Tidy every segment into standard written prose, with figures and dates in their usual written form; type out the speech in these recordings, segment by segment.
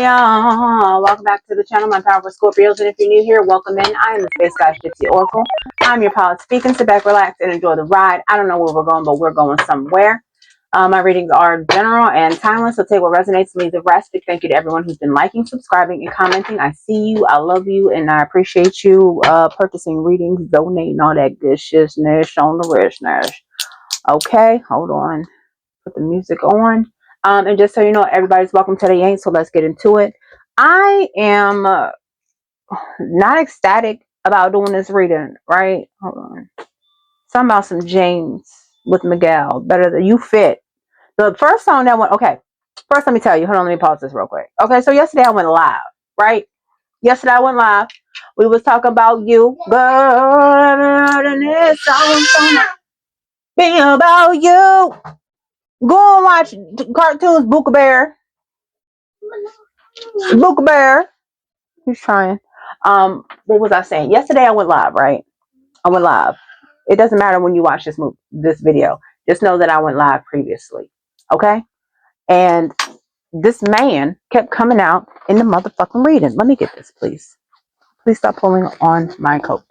Welcome back to the channel, my powerful Scorpios, and if you're new here, welcome in. I am the Space Goddess Gypsy Oracle. I'm your pilot speaking. Sit back, relax, and enjoy the ride. I don't know where we're going, but we're going somewhere. My readings are general and timeless, so take what resonates, leave the rest. Big thank you to everyone who's been liking, subscribing, and commenting. I see you, I love you, and I appreciate you purchasing readings, donating, all that good shizness on the richness. Okay, hold on. Put the music on. And just so you know, everybody's welcome to the Yank, so let's get into it. I am not ecstatic about doing this reading, right? Hold on. Something about some James with Miguel. Better than you fit. The first song that went, okay. First, let me tell you. Hold on, let me pause this real quick. Okay, so yesterday I went live, right? Yesterday I went live. We was talking about you, girl, and this song's gonna be about you. Go and watch cartoons, Booka Bear. Booka Bear. He's trying. What was I saying? Yesterday I went live, right? I went live. It doesn't matter when you watch this video. Just know that I went live previously. Okay? And this man kept coming out in the motherfucking reading. Let me get this, please. Please stop pulling on my coat.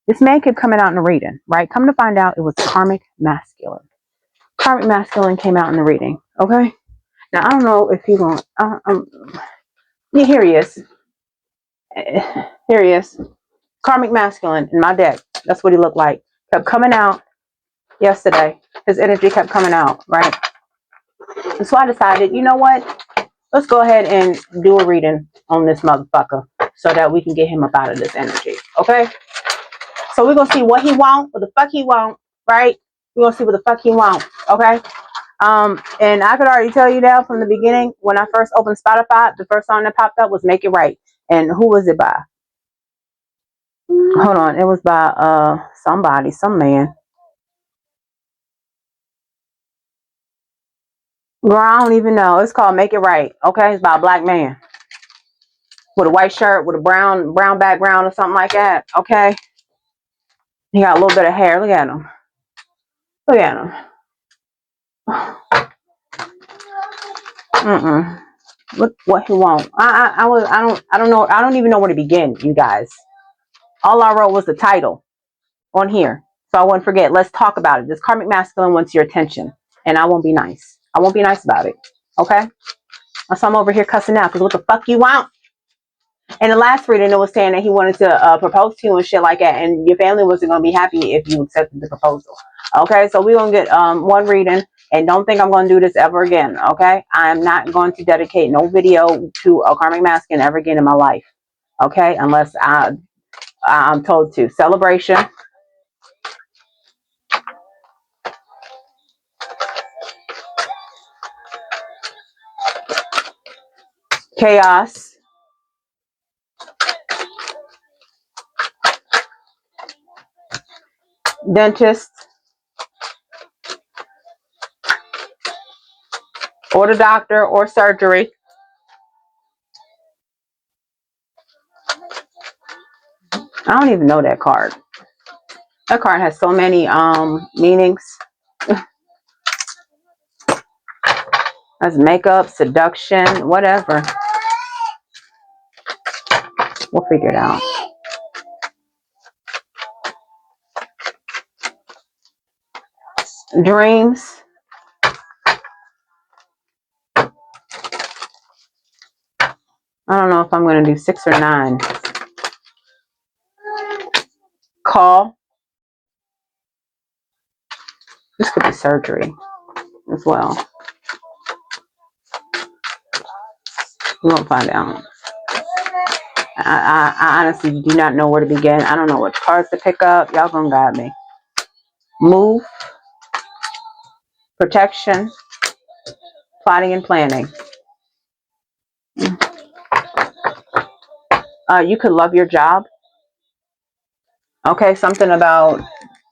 This man kept coming out in the reading, right? Come to find out, it was karmic masculine. Karmic masculine came out in the reading. Okay? Now, I don't know if you're going yeah, here he is. Here he is. Karmic masculine in my deck. That's what he looked like. Kept coming out yesterday. His energy kept coming out, right? And so I decided, you know what? Let's go ahead and do a reading on this motherfucker so that we can get him up out of this energy. Okay? So we're gonna see what he want, what the fuck he want, right? We're gonna see what the fuck he want. Okay? And I could already tell you now from the beginning, when I first opened Spotify, the first song that popped up was Make It Right. And who was it by? Hold on, it was by somebody, some man. Girl, I don't even know. It's called Make It Right. Okay, it's by a black man with a white shirt with a brown background or something like that. Okay, he got a little bit of hair. Look at him. Look at him. Look what he want. I don't know. I don't even know where to begin, you guys. All I wrote was the title on here, so I won't forget. Let's talk about it. This karmic masculine wants your attention, and I won't be nice. I won't be nice about it. Okay. So I'm over here cussing out because what the fuck you want? And the last reading, it was saying that he wanted to propose to you and shit like that, and your family wasn't going to be happy if you accepted the proposal. Okay, so we're going to get one reading, and don't think I'm going to do this ever again. Okay, I'm not going to dedicate no video to a karmic masculine ever again in my life. Okay, unless I'm told to. Celebration. Chaos. Dentist. Or the doctor or surgery. I don't even know that card. That card has so many meanings. That's makeup, seduction, whatever. We'll figure it out. Dreams. I don't know if I'm going to do 6 or 9. Call. This could be surgery as well. We won't find out. I honestly do not know where to begin. I don't know which cards to pick up. Y'all gonna guide me. Move. Protection. Plotting and planning. You could love your job. Okay, something about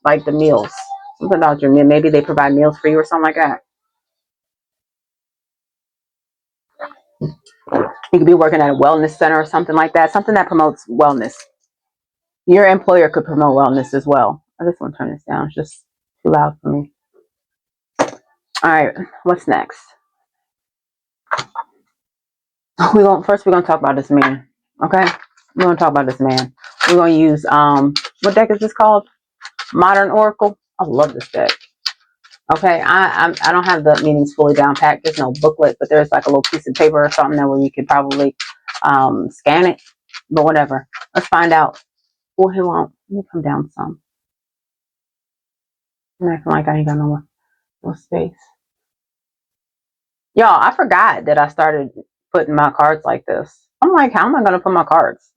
like the meals. Something about your meal. Maybe they provide meals for you or something like that. You could be working at a wellness center or something like that. Something that promotes wellness. Your employer could promote wellness as well. I just want to turn this down. It's just too loud for me. All right, what's next? First we're gonna talk about this man. Okay? We're gonna talk about this man. We're gonna use what deck is this called? Modern Oracle. I love this deck. Okay, I don't have the meanings fully down packed. There's no booklet, but there's like a little piece of paper or something that where you could probably scan it. But whatever. Let's find out. Oh, he won't. Let me come down some. I'm acting like I ain't got no space. Y'all, I forgot that I started putting my cards like this. I'm like, how am I gonna put my cards?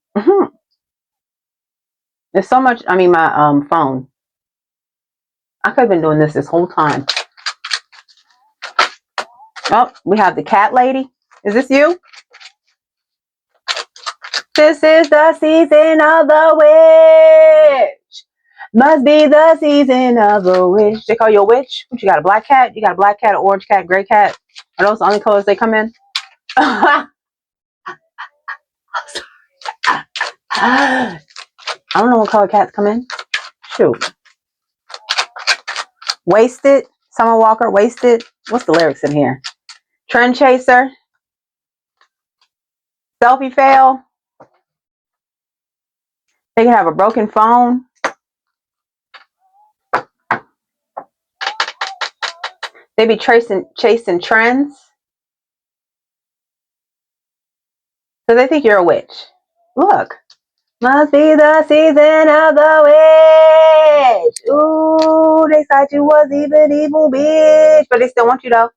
There's so much. I mean, my phone. I could have been doing this whole time. Oh, we have the cat lady. Is this you? This is the season of the witch. Must be the season of the witch. They call you a witch? What, you got a black cat? You got a black cat, an orange cat, gray cat? Are those the only colors they come in? I don't know what color cats come in. Shoot. Wasted. Summer Walker. Wasted. What's the lyrics in here? Trend chaser. Selfie fail. They can have a broken phone. They be chasing trends. So they think you're a witch. Look. Must be the season of the witch. Ooh, they thought you was evil bitch. But they still want you though.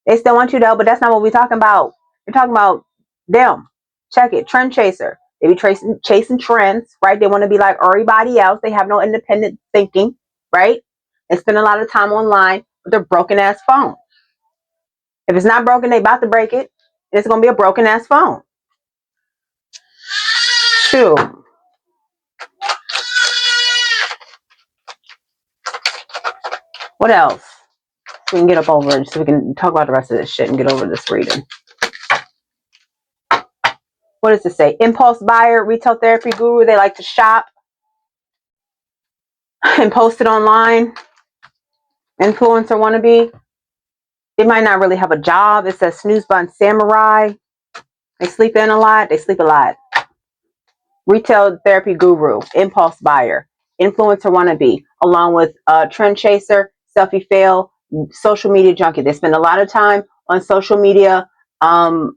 They still want you though, but that's not what we're talking about. We're talking about them. Check it. Trend chaser. They be chasing trends, right? They want to be like everybody else. They have no independent thinking, right? They spend a lot of time online with their broken ass phone. If it's not broken, they about to break it. It's gonna be a broken ass phone. Shoot. What else? So we can get up over it, so we can talk about the rest of this shit and get over this reading. What does it say? Impulse buyer, retail therapy guru. They like to shop and post it online. Influencer wannabe. They might not really have a job. It says snooze button samurai. They sleep in a lot. They sleep a lot. Retail therapy guru, impulse buyer, influencer wannabe, along with trend chaser, selfie fail, social media junkie. They spend a lot of time on social media. What's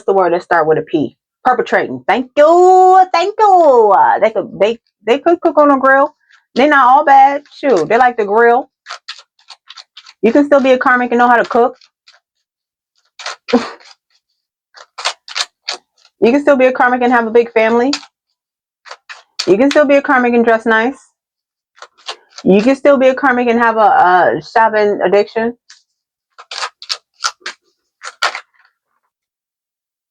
the word that start with a P? Perpetrating. Thank you. They could cook on a grill. They're not all bad. Shoot, they like to grill. You can still be a karmic and know how to cook. You can still be a karmic and have a big family. You can still be a karmic and dress nice. You can still be a karmic and have a shopping addiction.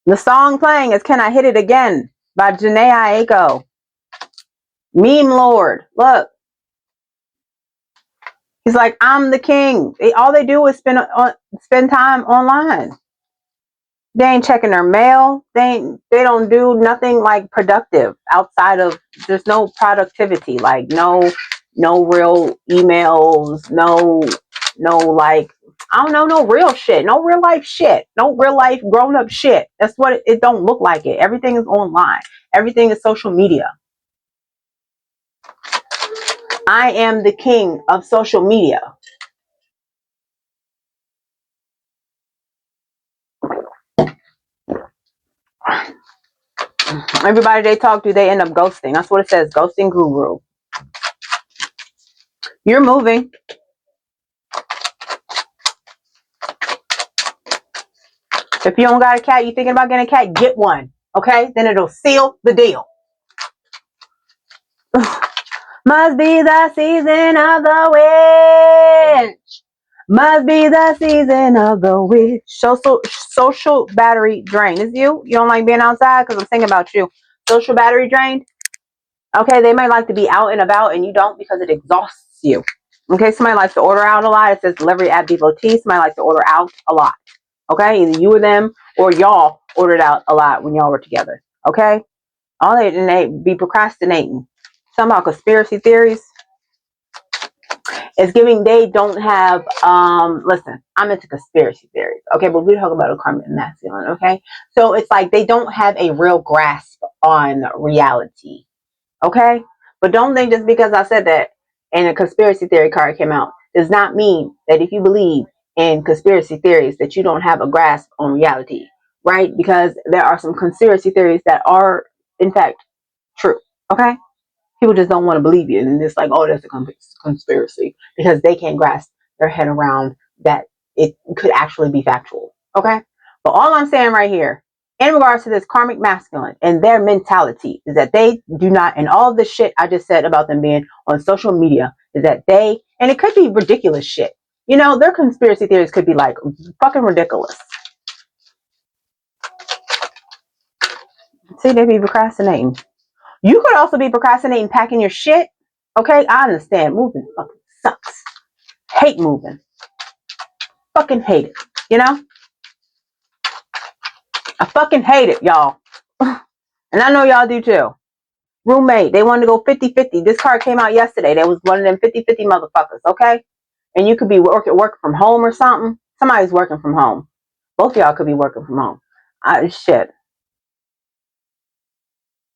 The song playing is Can I Hit It Again by Janae Aiko. Meme Lord. Look. He's like, I'm the king. All they do is spend time online. They ain't checking their mail. They don't do nothing like productive outside of, there's no productivity, like no real emails, no like, I don't know, no real shit, no real life shit, no real life grown up shit. That's what it don't look like it. Everything is online. Everything is social media. I am the king of social media. Everybody they talk to, they end up ghosting. That's what it says, ghosting guru. You're moving. If you don't got a cat, you thinking about getting a cat, get one. Okay? Then it'll seal the deal. Must be the season of the witch. Must be the season of the witch. Social battery drained. Is you? You don't like being outside? Because I'm thinking about you. Social battery drained? Okay, they might like to be out and about and you don't because it exhausts you. Okay, somebody likes to order out a lot. It says delivery at devotee. Somebody likes to order out a lot. Okay, either you or them or y'all ordered out a lot when y'all were together. Okay, all they be procrastinating. Some about conspiracy theories. It's giving they don't have, listen, I'm into conspiracy theories, okay, but we're talking about a karmic masculine, okay? So it's like they don't have a real grasp on reality, okay? But don't think just because I said that and a conspiracy theory card came out does not mean that if you believe in conspiracy theories that you don't have a grasp on reality, right? Because there are some conspiracy theories that are, in fact, true, okay? People just don't want to believe you, and it's like, oh, that's a conspiracy because they can't grasp their head around that it could actually be factual, okay? But all I'm saying right here in regards to this karmic masculine and their mentality is that they do not, and all the shit I just said about them being on social media is that they, and it could be ridiculous shit, you know, their conspiracy theories could be like fucking ridiculous. See, they be procrastinating. You could also be procrastinating packing your shit. Okay, I understand. Moving fucking sucks. Hate moving. Fucking hate it. You know? I fucking hate it, y'all. And I know y'all do too. Roommate, they wanted to go 50-50. This card came out yesterday. There was one of them 50-50 motherfuckers, okay? And you could be working from home or something. Somebody's working from home. Both of y'all could be working from home. Shit.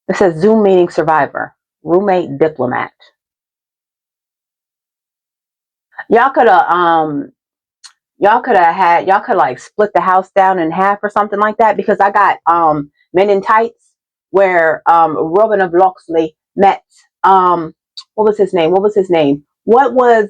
It says Zoom meeting survivor. Roommate diplomat. Y'all could have y'all could like split the house down in half or something like that, because I got Men in Tights where Robin of Locksley met what was his name? What was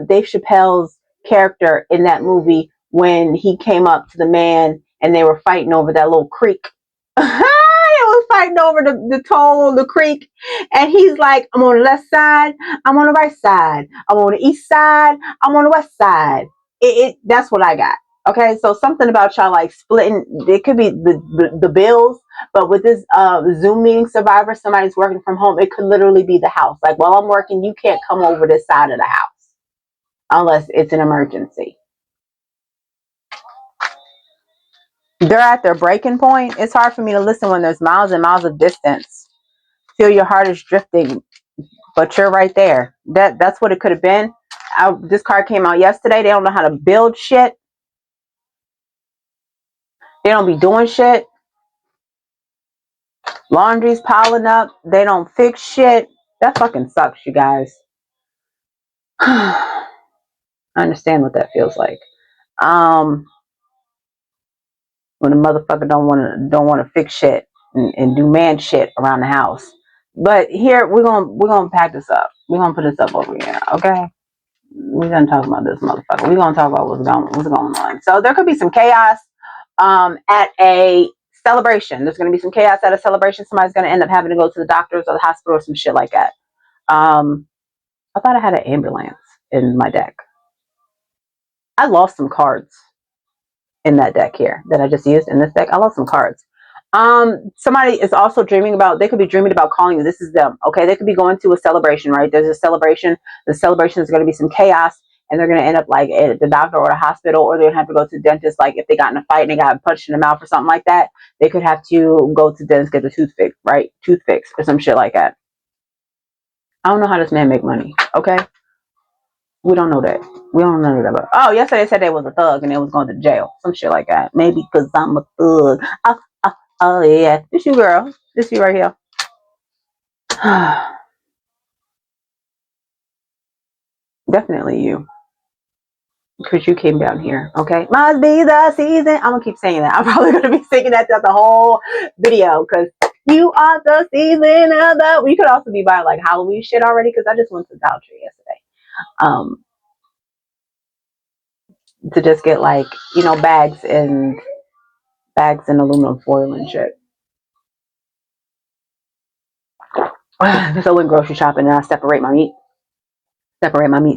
Dave Chappelle's character in that movie when he came up to the man and they were fighting over that little creek? They was fighting over the toll on the creek, and he's like, I'm on the left side, I'm on the right side, I'm on the east side, I'm on the west side. That's what I got. Okay, so something about y'all like splitting. It could be the bills, but with this Zoom meeting survivor, somebody's working from home. It could literally be the house. Like, while I'm working, you can't come over this side of the house unless it's an emergency. They're at their breaking point. It's hard for me to listen when there's miles and miles of distance. Feel your heart is drifting, but you're right there. That's what it could have been. This card came out yesterday. They don't know how to build shit. They don't be doing shit. Laundry's piling up. They don't fix shit. That fucking sucks, you guys. I understand what that feels like. When a motherfucker don't want to fix shit and do man shit around the house. But here we're gonna pack this up. We're gonna put this up over here, okay? We're gonna talk about this motherfucker. We're gonna talk about what's going on. So there could be some chaos at a celebration. There's gonna be some chaos at a celebration. Somebody's gonna end up having to go to the doctors or the hospital or some shit like that. I thought I had an ambulance in my deck. I lost some cards in that deck here that I just used in this deck. I lost some cards. Somebody is also dreaming about, they could be dreaming about calling you. This is them. Okay. They could be going to a celebration, right? There's a celebration. The celebration is going to be some chaos, and they're going to end up like at the doctor or the hospital, or they're going to have to go to the dentist. Like if they got in a fight and they got punched in the mouth or something like that, they could have to go to the dentist, get the tooth fixed, right? Tooth fixed or some shit like that. I don't know how this man make money. Okay. We don't know that. We don't know that. About. Oh, yesterday they said they was a thug and they was going to jail. Some shit like that. Maybe because I'm a thug. Oh, yeah. This you, girl. This you right here. Definitely you. Because you came down here. Okay. Must be the season. I'm going to keep saying that. I'm probably going to be singing that throughout the whole video. Because you are the season of the... You could also be buying like Halloween shit already. Because I just went to Dollar Tree yesterday. To just get like, you know, bags and aluminum foil and shit. So I went grocery shopping and I separate my meat,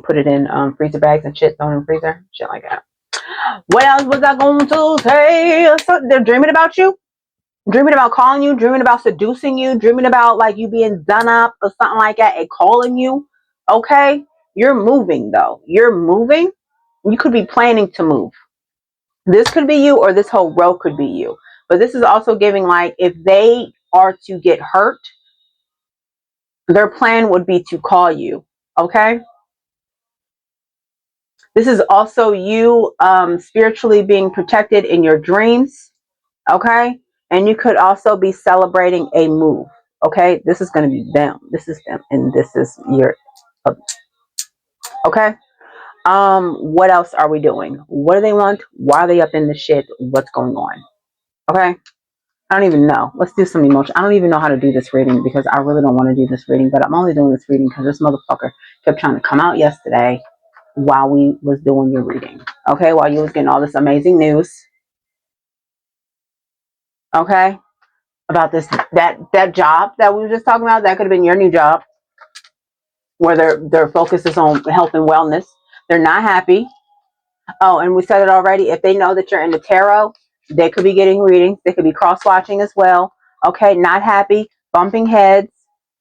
put it in freezer bags and shit, throw it in the freezer, shit like that. What else was I going to say? So they're dreaming about you, dreaming about calling you, dreaming about seducing you, dreaming about like you being done up or something like that and calling you. Okay, you're moving though. You're moving. You could be planning to move. This could be you, or this whole row could be you. But this is also giving like if they are to get hurt, their plan would be to call you. Okay. This is also you spiritually being protected in your dreams. Okay. And you could also be celebrating a move. Okay. This is going to be them. This is them. And this is your. Okay. What else are we doing? What do they want? Why are they up in the shit? What's going on? Okay. I don't even know. Let's do some emotion. I don't even know how to do this reading because I really don't want to do this reading, but I'm only doing this reading because this motherfucker kept trying to come out yesterday while we was doing your reading. Okay, while you was getting all this amazing news. Okay, about this that job that we were just talking about. That could have been your new job, where their focus is on health and wellness. They're not happy. Oh, and we said it already. If they know that you're in the tarot, they could be getting readings. They could be cross-watching as well. Okay, not happy, bumping heads,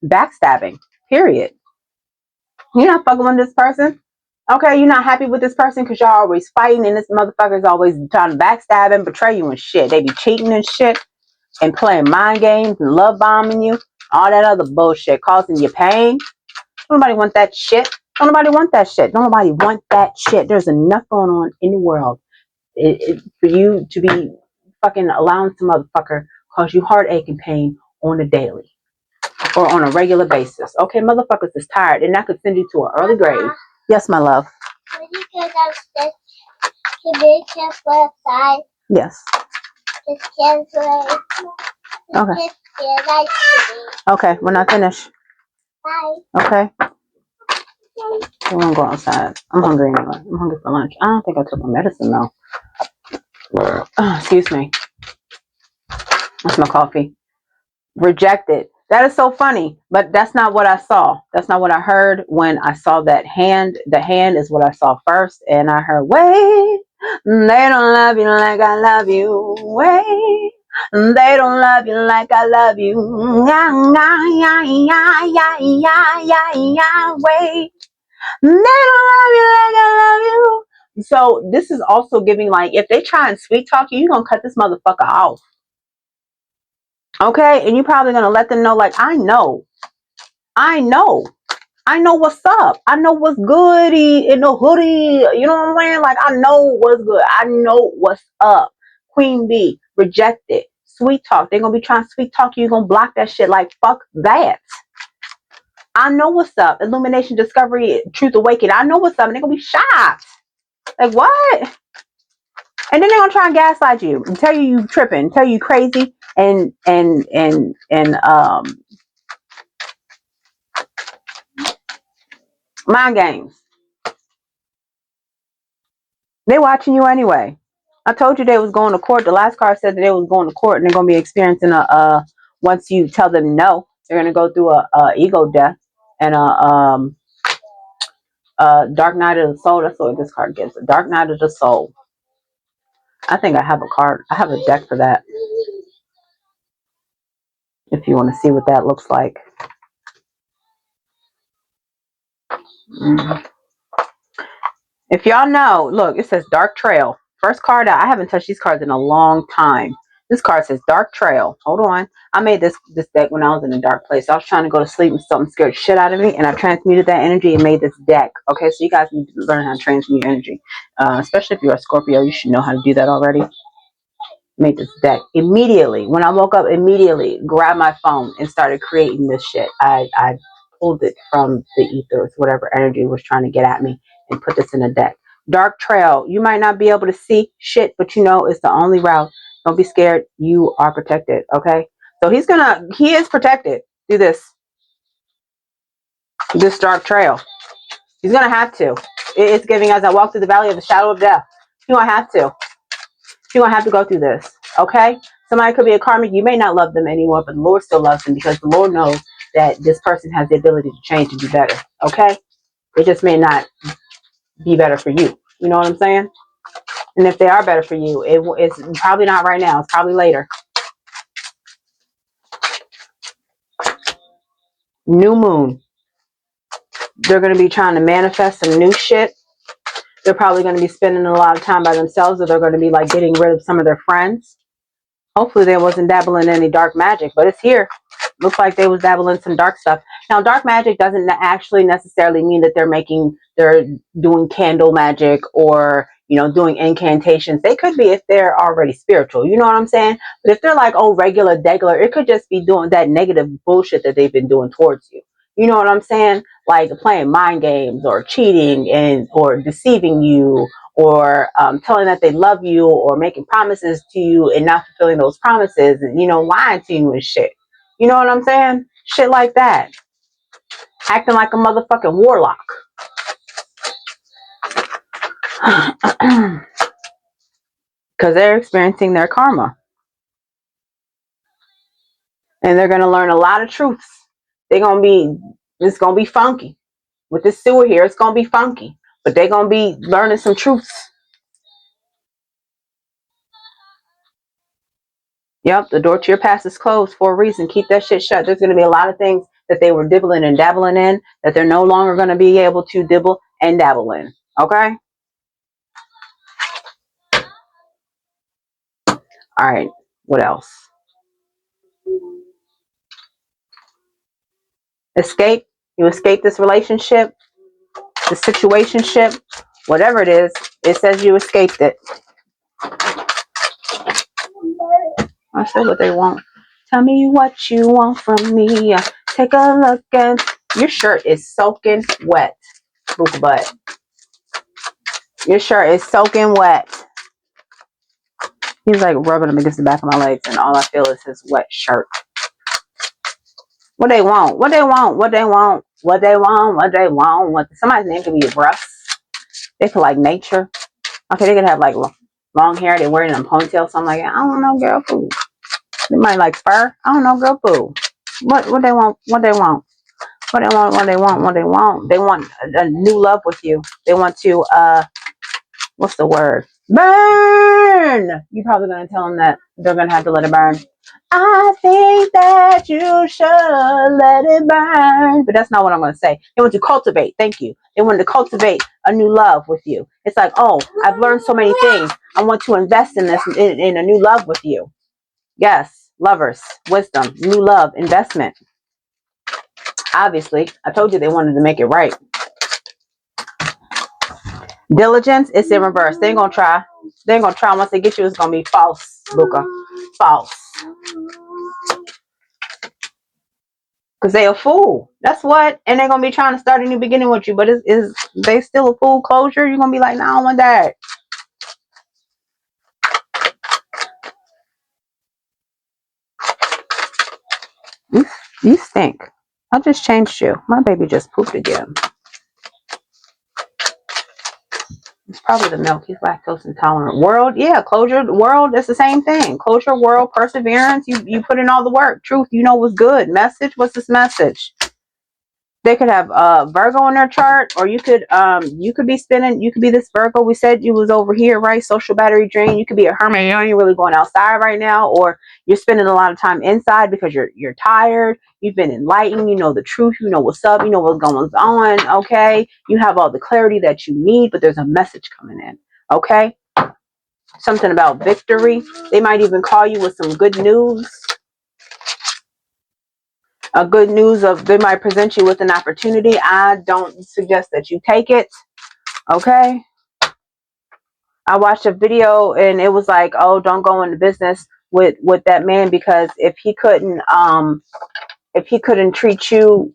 backstabbing, period. You're not fucking with this person. Okay, you're not happy with this person because y'all always fighting and this motherfucker's always trying to backstab and betray you and shit. They be cheating and shit and playing mind games and love bombing you. All that other bullshit causing you pain. Don't nobody want that shit. Don't nobody want that shit. Don't nobody want that shit. There's enough going on in the world for you to be fucking allowing some motherfucker cause you heartache and pain on a daily or on a regular basis. Okay, motherfuckers is tired and that could send you to an early grave. Yes, my love. When you go downstairs, to be careful outside. Yes. Just careful. Okay. Nice to me. Okay, we're not finished. Bye. Okay. We're gonna go outside. I'm hungry anyway. I'm hungry for lunch. I don't think I took my medicine though. Excuse me. That's my coffee. Rejected. That is so funny, but that's not what I saw. That's not what I heard when I saw that hand. The hand is what I saw first, and I heard, wait, they don't love you like I love you. Wait, they don't love you like I love you. Wait, they don't love you like I love you. So this is also giving like, if they try and sweet talk you, you're gonna cut this motherfucker off. Okay, and you're probably gonna let them know, like, I know what's up. I know what's goody in the hoodie. You know what I'm saying? Like, I know what's good. I know what's up. Queen bee, rejected, sweet talk. They're gonna be trying to sweet talk you. You're gonna block that shit. Like, fuck that. I know what's up. Illumination, discovery, truth awakening. I know what's up, and they're gonna be shocked. Like, what? And then they're gonna try and gaslight you and tell you tripping, tell you crazy, and mind games. They watching you anyway. I told you they was going to court. The last card said that they was going to court and they're gonna be experiencing once you tell them no, they're gonna go through a ego death and a dark night of the soul. That's what this card gives. A dark night of the soul. I think I have a card. I have a deck for that. If you want to see what that looks like. If y'all know, look, it says Dark Trail. First card out. I haven't touched these cards in a long time. This card says Dark Trail. Hold on. I made this deck when I was in a dark place. I was trying to go to sleep and something scared shit out of me, and I transmuted that energy and made this deck. Okay, so you guys need to learn how to transmute energy. Especially if you're a Scorpio, you should know how to do that already. Made this deck immediately. When I woke up, immediately grabbed my phone and started creating this shit. I pulled it from the ethers, whatever energy was trying to get at me, and put this in a deck. Dark Trail. You might not be able to see shit, but you know it's the only route. Don't be scared. You are protected. Okay. So he is protected. Do this dark trail. He's gonna have to. It's giving as I walk through the valley of the shadow of death. You're gonna have to. You're gonna have to go through this. Okay. Somebody could be a karmic. You may not love them anymore, but the Lord still loves them because the Lord knows that this person has the ability to change and be better. Okay. It just may not be better for you. You know what I'm saying? And if they are better for you, it's probably not right now. It's probably later. New moon. They're going to be trying to manifest some new shit. They're probably going to be spending a lot of time by themselves, or they're going to be like getting rid of some of their friends. Hopefully they wasn't dabbling in any dark magic, but it's here. Looks like they was dabbling some dark stuff. Now, dark magic doesn't actually necessarily mean that they're doing candle magic or, doing incantations. They could be if they're already spiritual. You know what I'm saying? But if they're like, oh, regular, degular, it could just be doing that negative bullshit that they've been doing towards you. You know what I'm saying? Like playing mind games or cheating or deceiving you or telling that they love you or making promises to you and not fulfilling those promises and, lying to you and shit. You know what I'm saying? Shit like that. Acting like a motherfucking warlock. Because they're experiencing their karma. And they're going to learn a lot of truths. It's going to be funky. With this sewer here, it's going to be funky. But they're going to be learning some truths. Yep, the door to your past is closed for a reason. Keep that shit shut. There's going to be a lot of things that they were dibbling and dabbling in that they're no longer going to be able to dibble and dabble in. Okay? All right. What else? Escape. You escape this relationship, the situationship, whatever it is. It says you escaped it. I said what they want. Tell me what you want from me. Take a look and your shirt is soaking wet. Buka butt. Your shirt is soaking wet. He's like rubbing them against the back of my legs, and all I feel is his wet shirt. What they want? What they want? What they want? What they want? What they want? What? Somebody's name could be Russ. They could like nature. Okay, they could have like long hair. They wear it in a ponytail, something like that. I don't know, girl. Food. They might like fur. I don't know, girl. Food. What they want? What they want? What they want? What they want? What they want? They want a new love with you. They want to what's the word? Burn! You're probably going to tell them that they're going to have to let it burn. I think that you should let it burn. But that's not what I'm going to say. They want to cultivate. Thank you. They want to cultivate a new love with you. It's like, oh, I've learned so many things. I want to invest in this, in a new love with you. Yes, lovers, wisdom, new love, investment. Obviously, I told you they wanted to make it right. Diligence, it's in reverse. They ain't gonna try. They ain't gonna try. Once they get you, it's gonna be false, Luca. False. Because they a fool. That's what. And they're gonna be trying to start a new beginning with you. But is they still a fool closure? You're gonna be like, no, I don't want that. You stink. I just changed you. My baby just pooped again. It's probably the milk. He's lactose intolerant. World, yeah, closure, world, it's the same thing. Closure, world, perseverance. You put in all the work. Truth, you know what's good. Message, what's this message? They could have Virgo in their chart, or you could be spinning. You could be this Virgo. We said you was over here, right? Social battery drain. You could be a hermit. You ain't really going outside right now, or you're spending a lot of time inside because you're tired. You've been enlightened. You know the truth. You know what's up. You know what's going on. Okay, you have all the clarity that you need, but there's a message coming in. Okay, something about victory. They might even call you with some good news. A good news of they might present you with an opportunity. I don't suggest that you take it. Okay. I watched a video and it was like, oh, don't go into business with that man because if he couldn't treat you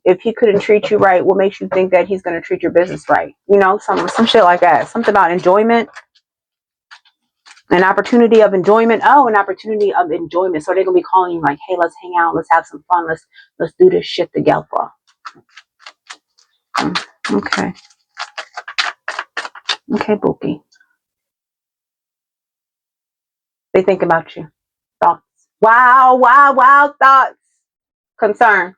right, what makes you think that he's going to treat your business right? You know, some shit like that. Something about enjoyment. An opportunity of enjoyment. Oh, an opportunity of enjoyment. So they're gonna be calling you like, hey, let's hang out, let's have some fun, let's do this shit together. Okay. Okay, Bookie. They think about you. Thoughts. Wow thoughts. Concern.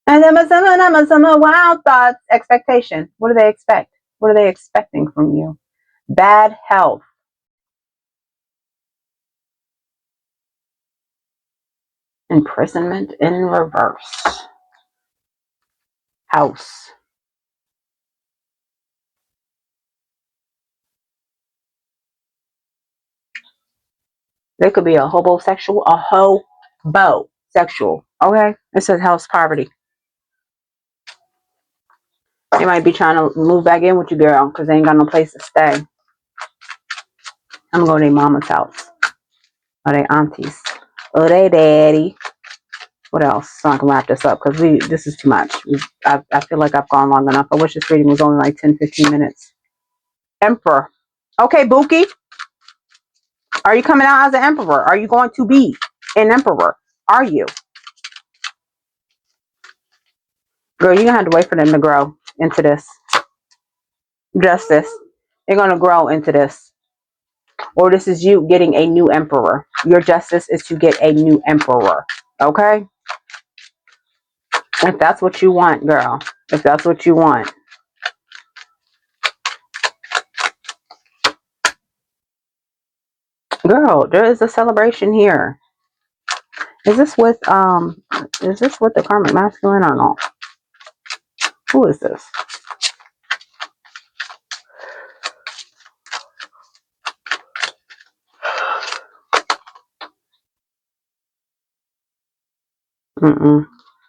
And then some wild thoughts. Expectation. What do they expect? What are they expecting from you? Bad health. Imprisonment in reverse. House. They could be a hobosexual, a hobo sexual. Okay? It says house poverty. They might be trying to move back in with you, girl, because they ain't got no place to stay. I'm going to their mama's house. Or their aunties. Or their daddy. What else? So I can wrap this up, because this is too much. I feel like I've gone long enough. I wish this reading was only like 10-15 minutes. Emperor. Okay, Buki. Are you coming out as an emperor? Are you going to be an emperor? Are you? Girl, you're going to have to wait for them to grow into this. Justice. They're going to grow into this. Or this is you getting a new emperor. Your justice is to get a new emperor. Okay? If that's what you want, girl. If that's what you want. Girl, there is a celebration here. Is this with the karmic masculine or no? Who is this?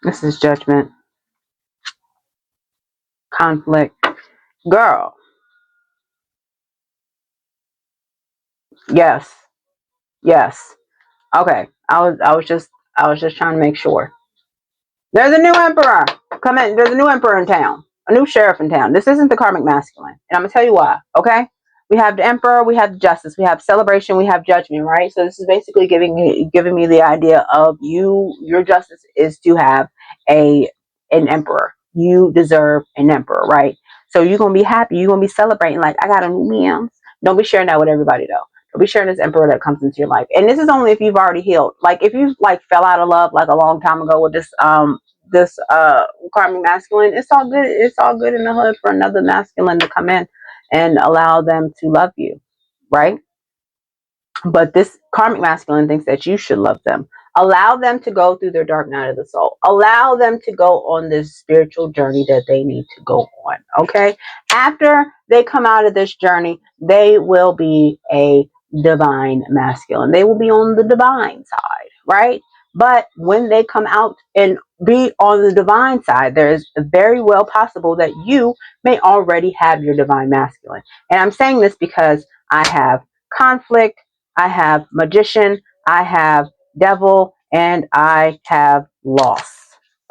This is judgment. Conflict. Girl. Yes. Yes. Okay. I was just trying to make sure. There's a new emperor. Come in. There's a new emperor in town. A new sheriff in town. This isn't the karmic masculine. And I'm going to tell you why. Okay? We have the emperor. We have the justice. We have celebration. We have judgment, right? So this is basically giving me the idea of your justice is to have an emperor. You deserve an emperor, right? So you're going to be happy. You're going to be celebrating like, I got a new man. Don't be sharing that with everybody, though. Don't be sharing this emperor that comes into your life. And this is only if you've already healed. Like, if you, like, fell out of love, like, a long time ago with this karmic masculine, it's all good. It's all good in the hood for another masculine to come in and allow them to love you, right? But this karmic masculine thinks that you should love them. Allow them to go through their dark night of the soul. Allow them to go on this spiritual journey that they need to go on, okay? After they come out of this journey, they will be a divine masculine. They will be on the divine side, right? But when they come out and be on the divine side, there's very well possible that you may already have your divine masculine. And I'm saying this because I have conflict, I have magician, I have devil, and I have loss.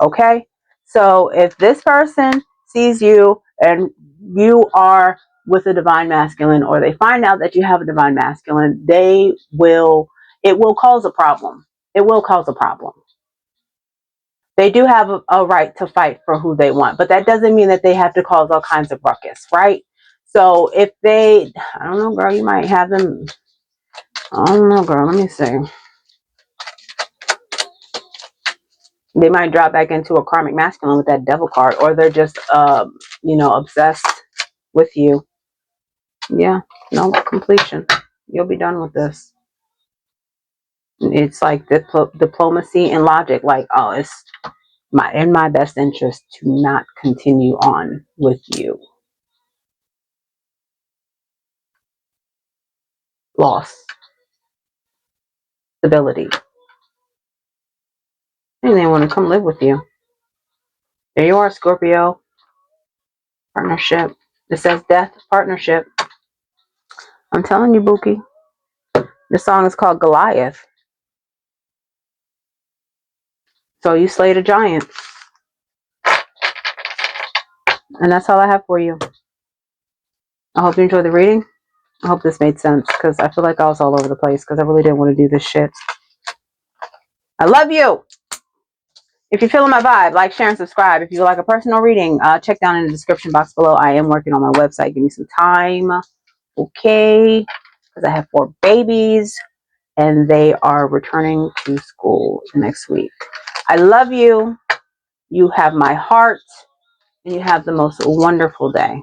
Okay? So if this person sees you and you are with a divine masculine, or they find out that you have a divine masculine, it will cause a problem. It will cause a problem. They do have a right to fight for who they want, but that doesn't mean that they have to cause all kinds of ruckus, right? So if I don't know, girl, you might have them. I don't know, girl. Let me see. They might drop back into a karmic masculine with that devil card, or they're just, obsessed with you. Yeah, no completion. You'll be done with this. It's like diplomacy and logic. Like, oh, it's in my best interest to not continue on with you. Loss, stability, and they want to come live with you. There you are, Scorpio. Partnership. It says death, partnership. I'm telling you, Buki. This song is called Goliath. So you slayed a giant. And that's all I have for you. I hope you enjoyed the reading. I hope this made sense, because I feel like I was all over the place because I really didn't want to do this shit. I love you. If you're feeling my vibe, like, share, and subscribe. If you would like a personal reading, check down in the description box below. I am working on my website. Give me some time. Okay. Because I have 4 babies and they are returning to school next week. I love you. You have my heart. And you have the most wonderful day.